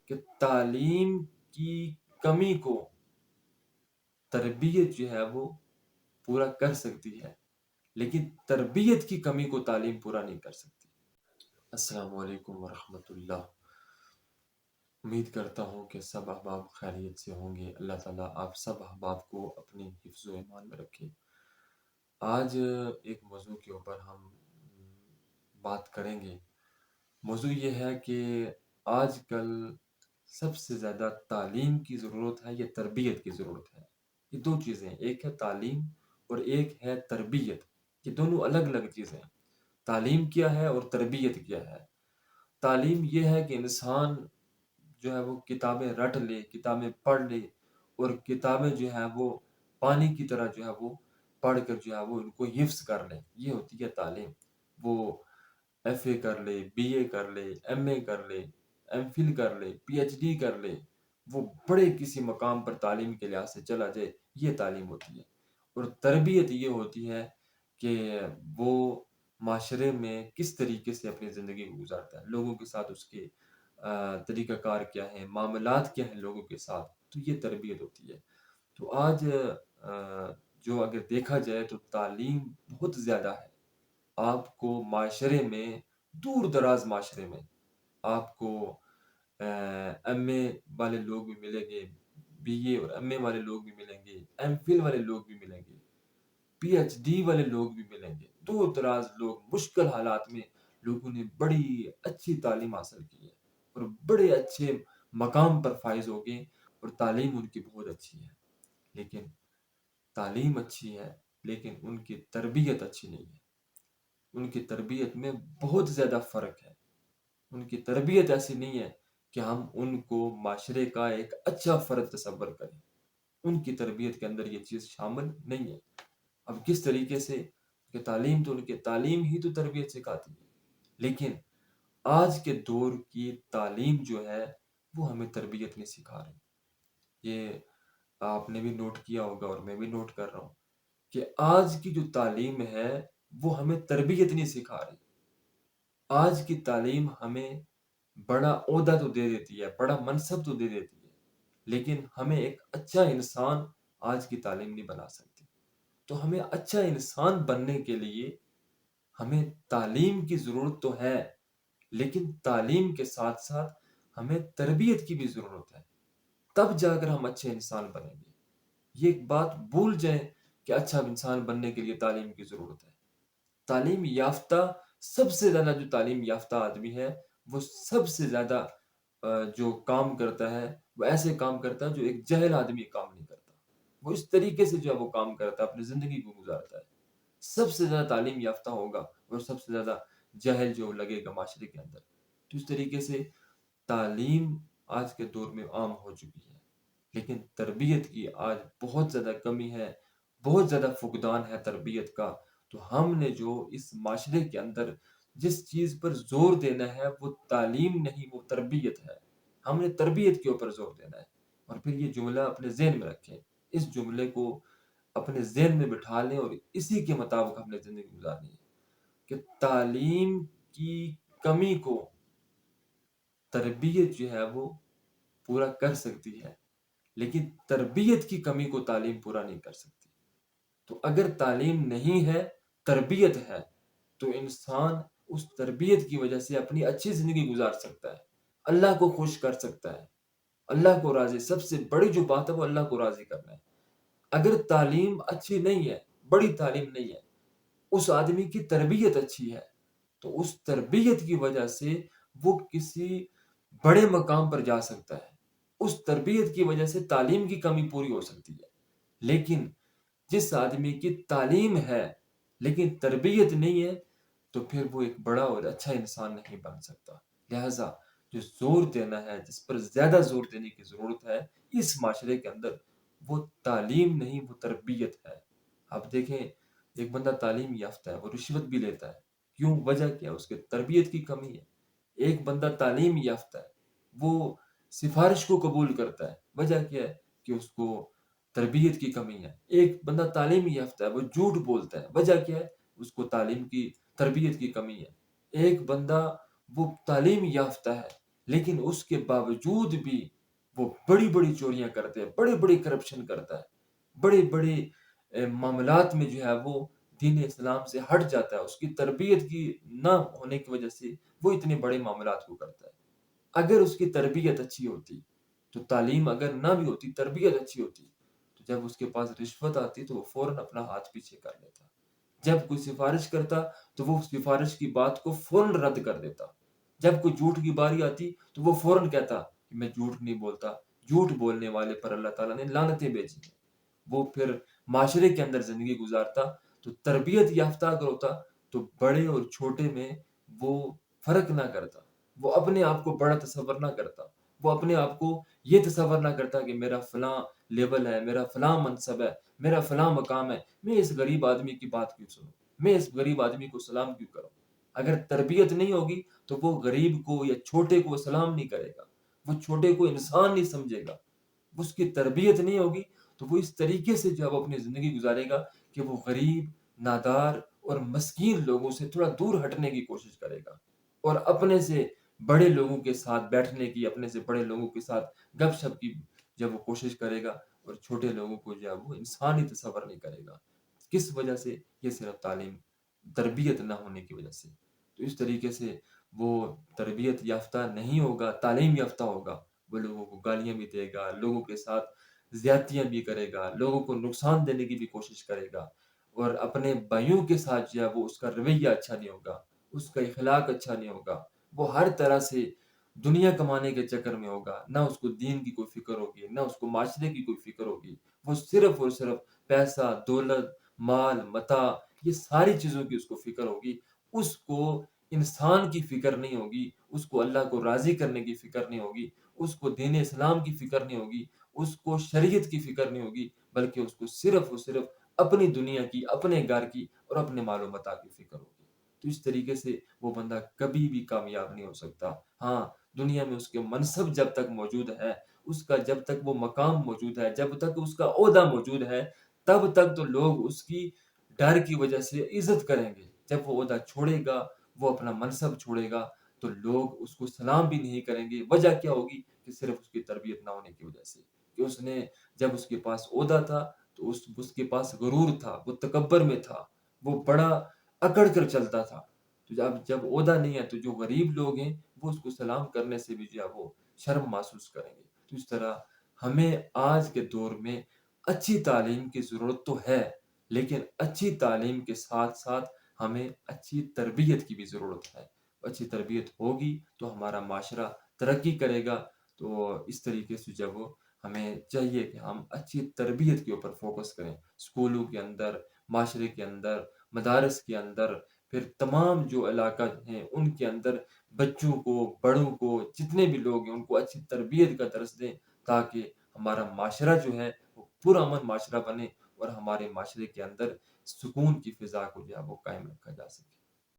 کہ تعلیم کی کمی کو تربیت جو ہے وہ پورا کر سکتی ہے، لیکن تربیت کی کمی کو تعلیم پورا نہیں کر سکتی۔ السلام علیکم ورحمۃ اللہ۔ امید کرتا ہوں کہ سب احباب خیریت سے ہوں گے۔ اللہ تعالیٰ آپ سب احباب کو اپنے حفظ و ایمان میں رکھے۔ آج ایک موضوع کے اوپر ہم بات کریں گے۔ موضوع یہ ہے کہ آج کل سب سے زیادہ تعلیم کی ضرورت ہے یا تربیت کی ضرورت ہے؟ یہ دو چیزیں، ایک ہے تعلیم اور ایک ہے تربیت۔ یہ دونوں الگ الگ چیزیں ہیں۔ تعلیم کیا ہے اور تربیت کیا ہے؟ تعلیم یہ ہے کہ انسان جو ہے وہ کتابیں رٹ لے، کتابیں پڑھ لے، اور کتابیں جو ہے وہ پانی کی طرح جو ہے وہ پڑھ کر جو ہے وہ ان کو حفظ کر لے، یہ ہوتی ہے تعلیم۔ وہ ایف اے کر لے، بی اے کر لے، ایم اے کر لے، ایم فل کر لے، پی ایچ ڈی کر لے، وہ بڑے کسی مقام پر تعلیم کے لحاظ سے چلا جائے، یہ تعلیم ہوتی ہے۔ اور تربیت یہ ہوتی ہے کہ وہ معاشرے میں کس طریقے سے اپنی زندگی کو گزارتا ہے، لوگوں کے ساتھ اس کے طریقہ کار کیا ہے، معاملات کیا ہیں لوگوں کے ساتھ، تو یہ تربیت ہوتی ہے۔ تو آج جو اگر دیکھا جائے تو تعلیم بہت زیادہ ہے۔ آپ کو معاشرے میں، دور دراز معاشرے میں، آپ کو ایم اے والے لوگ بھی ملیں گے، بی اے اور ایم اے والے لوگ بھی ملیں گے، ایم فل والے لوگ بھی ملیں گے، پی ایچ ڈی والے لوگ بھی ملیں گے۔ دور دراز لوگ، مشکل حالات میں لوگوں نے بڑی اچھی تعلیم حاصل کی ہے اور بڑے اچھے مقام پر فائز ہو گئے، اور تعلیم ان کی بہت اچھی ہے۔ لیکن تعلیم اچھی ہے، لیکن ان کی تربیت اچھی نہیں ہے۔ ان کی تربیت میں بہت زیادہ فرق ہے۔ ان کی تربیت ایسی نہیں ہے کہ ہم ان کو معاشرے کا ایک اچھا فرد تصور کریں۔ ان کی تربیت کے اندر یہ چیز شامل نہیں ہے۔ اب کس طریقے سے کہ تعلیم تو ان کی تعلیم ہی تو تربیت سکھاتی ہے، لیکن آج کے دور کی تعلیم جو ہے وہ ہمیں تربیت نہیں سکھا رہی۔ یہ آپ نے بھی نوٹ کیا ہوگا اور میں بھی نوٹ کر رہا ہوں کہ آج کی جو تعلیم ہے وہ ہمیں تربیت نہیں سکھا رہی۔ آج کی تعلیم ہمیں بڑا عہدہ تو دے دیتی ہے، بڑا منصب تو دے دیتی ہے، لیکن ہمیں ایک اچھا انسان آج کی تعلیم نہیں بنا سکتی۔ تو ہمیں اچھا انسان بننے کے لیے ہمیں تعلیم کی ضرورت تو ہے، لیکن تعلیم کے ساتھ ساتھ ہمیں تربیت کی بھی ضرورت ہے، تب جا کر ہم اچھے انسان بنیں گے۔ یہ ایک بات بھول جائیں کہ اچھا انسان بننے کے لیے تعلیم کی ضرورت ہے۔ تعلیم یافتہ، سب سے زیادہ جو تعلیم یافتہ آدمی ہے وہ سب سے زیادہ جو کام کرتا ہے وہ ایسے کام کرتا ہے جو ایک جاہل آدمی کام نہیں کرتا۔ وہ اس طریقے سے جو ہے وہ کام کرتا ہے، اپنی زندگی کو گزارتا ہے۔ سب سے زیادہ تعلیم یافتہ ہوگا اور سب سے زیادہ جاہل جو لگے گا معاشرے کے اندر۔ تو اس طریقے سے تعلیم آج کے دور میں عام ہو چکی ہے، لیکن تربیت کی آج بہت زیادہ کمی ہے، بہت زیادہ فقدان ہے تربیت کا۔ تو ہم نے جو اس معاشرے کے اندر جس چیز پر زور دینا ہے وہ تعلیم نہیں، وہ تربیت ہے۔ ہم نے تربیت کے اوپر زور دینا ہے۔ اور پھر یہ جملہ اپنے ذہن میں رکھیں، اس جملے کو اپنے ذہن میں بٹھا لیں اور اسی کے مطابق ہم نے زندگی گزارنی ہے کہ تعلیم کی کمی کو تربیت جو ہے وہ پورا کر سکتی ہے، لیکن تربیت کی کمی کو تعلیم پورا نہیں کر سکتی۔ تو اگر تعلیم نہیں ہے، تربیت ہے، تو انسان اس تربیت کی وجہ سے اپنی اچھی زندگی گزار سکتا ہے، اللہ کو خوش کر سکتا ہے، اللہ کو راضی۔ سب سے بڑی جو بات ہے وہ اللہ کو راضی کرنا ہے۔ اگر تعلیم اچھی نہیں ہے، بڑی تعلیم نہیں ہے، اس آدمی کی تربیت اچھی ہے، تو اس تربیت کی وجہ سے وہ کسی بڑے مقام پر جا سکتا ہے۔ اس تربیت کی وجہ سے تعلیم کی کمی پوری ہو سکتی ہے۔ لیکن جس آدمی کی تعلیم ہے لیکن تربیت نہیں ہے، تو پھر وہ ایک بڑا اور اچھا انسان نہیں بن سکتا۔ لہٰذا جو زور دینا ہے، جس پر زیادہ زور دینے کی ضرورت ہے اس معاشرے کے اندر، وہ تعلیم نہیں، وہ تربیت ہے۔ آپ دیکھیں، ایک بندہ تعلیم یافتہ ہے، وہ رشوت بھی لیتا ہے، کیوں؟ وجہ کیا ہے؟ اس کے تربیت کی کمی ہے۔ ایک بندہ تعلیم یافتہ ہے، وہ سفارش کو قبول کرتا ہے، وجہ کیا ہے؟ کہ اس کو تربیت کی کمی ہے۔ ایک بندہ تعلیم یافتہ ہے، وہ جھوٹ بولتا ہے، وجہ کیا ہے؟ اس کو تعلیم کی، تربیت کی کمی ہے۔ ایک بندہ وہ تعلیم یافتہ ہے لیکن اس کے باوجود بھی وہ بڑی بڑی چوریاں کرتے ہیں، بڑے بڑے کرپشن کرتا ہے، بڑے بڑے معاملات میں جو ہے وہ دین اسلام سے ہٹ جاتا ہے، اس کی تربیت کی نہ ہونے کی وجہ سے وہ اتنے بڑے معاملات کو کرتا ہے۔ اگر اس کی تربیت اچھی ہوتی تو تعلیم اگر نہ بھی ہوتی، تربیت اچھی ہوتی تو جب اس کے پاس رشوت آتی تو وہ فوراً اپنا ہاتھ پیچھے کر لیتا، جب کوئی سفارش کرتا تو وہ سفارش کی بات کو فوراً رد کر دیتا، جب کوئی جھوٹ کی باری آتی تو وہ فوراً کہتا کہ میں جھوٹ نہیں بولتا، جھوٹ بولنے والے پر اللہ تعالیٰ نے لعنتیں بھیجی ہیں۔ وہ پھر معاشرے کے اندر زندگی گزارتا، تو تربیت یافتہ اگر ہوتا تو بڑے اور چھوٹے میں وہ فرق نہ کرتا، وہ اپنے آپ کو بڑا تصور نہ کرتا، وہ اپنے آپ کو یہ تصور نہ کرتا کہ میرا فلاں لیول ہے، میرا فلاں منصب ہے، میرا فلاں مقام ہے، میں اس غریب آدمی کی بات کیوں سنوں، میں اس غریب آدمی کو سلام کیوں کروں۔ اگر تربیت نہیں ہوگی تو وہ غریب کو یا چھوٹے کو سلام نہیں کرے گا، وہ چھوٹے کو انسان نہیں سمجھے گا۔ اس کی تربیت نہیں ہوگی تو وہ اس طریقے سے جو اب اپنی زندگی گزارے گا کہ وہ غریب، نادار اور مسکین لوگوں سے تھوڑا دور ہٹنے کی کوشش کرے گا، اور اپنے سے بڑے لوگوں کے ساتھ بیٹھنے کی، اپنے سے بڑے لوگوں کے ساتھ گپ شپ کی جب وہ کوشش کرے گا، اور چھوٹے لوگوں کو جو ہے وہ انسانی تصور نہیں کرے گا۔ کس وجہ سے؟ یہ صرف تعلیم، تربیت نہ ہونے کی وجہ سے۔ تو اس طریقے سے وہ تربیت یافتہ نہیں ہوگا، تعلیم یافتہ ہوگا، وہ لوگوں کو گالیاں بھی دے گا، لوگوں کے ساتھ زیادتیاں بھی کرے گا، لوگوں کو نقصان دینے کی بھی کوشش کرے گا، اور اپنے بھائیوں کے ساتھ جو ہے وہ اس کا رویہ اچھا نہیں ہوگا، اس کا اخلاق اچھا نہیں ہوگا، وہ ہر طرح سے دنیا کمانے کے چکر میں ہوگا، نہ اس کو دین کی کوئی فکر ہوگی، نہ اس کو معاشرے کی کوئی فکر ہوگی، وہ صرف اور صرف پیسہ، دولت، مال، متاع، یہ ساری چیزوں کی اس کو فکر ہوگی، اس کو انسان کی فکر نہیں ہوگی، اس کو اللہ کو راضی کرنے کی فکر نہیں ہوگی، اس کو دین اسلام کی فکر نہیں ہوگی، اس کو شریعت کی فکر نہیں ہوگی، بلکہ اس کو صرف اور صرف اپنی دنیا کی، اپنے گھر کی اور اپنے مال و متاع کی فکر ہوگی۔ تو اس طریقے سے وہ بندہ کبھی بھی کامیاب نہیں ہو سکتا۔ ہاں، دنیا میں اس کے منصب جب تک موجود ہے، اس کا جب تک وہ مقام موجود ہے، جب تک اس کا عہدہ موجود ہے، تب تک تو لوگ اس کی ڈر کی وجہ سے عزت کریں گے۔ جب وہ عہدہ چھوڑے گا، وہ اپنا منصب چھوڑے گا، تو لوگ اس کو سلام بھی نہیں کریں گے۔ وجہ کیا ہوگی؟ کہ صرف اس کی تربیت نہ ہونے کی وجہ سے، کہ اس نے جب اس کے پاس عہدہ تھا تو اس کے پاس غرور تھا، وہ تکبر میں تھا، وہ بڑا اکڑ کر چلتا تھا۔ تو جب عہدہ نہیں ہے تو جو غریب لوگ ہیں وہ اس کو سلام کرنے سے بھی جو ہے وہ شرم محسوس کریں گے۔ تو اس طرح ہمیں آج کے دور میں اچھی تعلیم کی ضرورت تو ہے، لیکن اچھی تعلیم کے ساتھ ساتھ ہمیں اچھی تربیت کی بھی ضرورت ہے۔ اچھی تربیت ہوگی تو ہمارا معاشرہ ترقی کرے گا۔ تو اس طریقے سے جب ہمیں چاہیے کہ ہم اچھی تربیت کے اوپر فوکس کریں، اسکولوں کے اندر، معاشرے کے اندر، مدارس کے اندر، پھر تمام جو علاقہ ہیں ان کے اندر بچوں کو، بڑوں کو، جتنے بھی لوگ ہیں ان کو اچھی تربیت کا درس دیں، تاکہ ہمارا معاشرہ جو ہے وہ پرامن معاشرہ بنے، اور ہمارے معاشرے کے اندر سکون کی فضا کو جو ہے وہ قائم رکھا جا سکے۔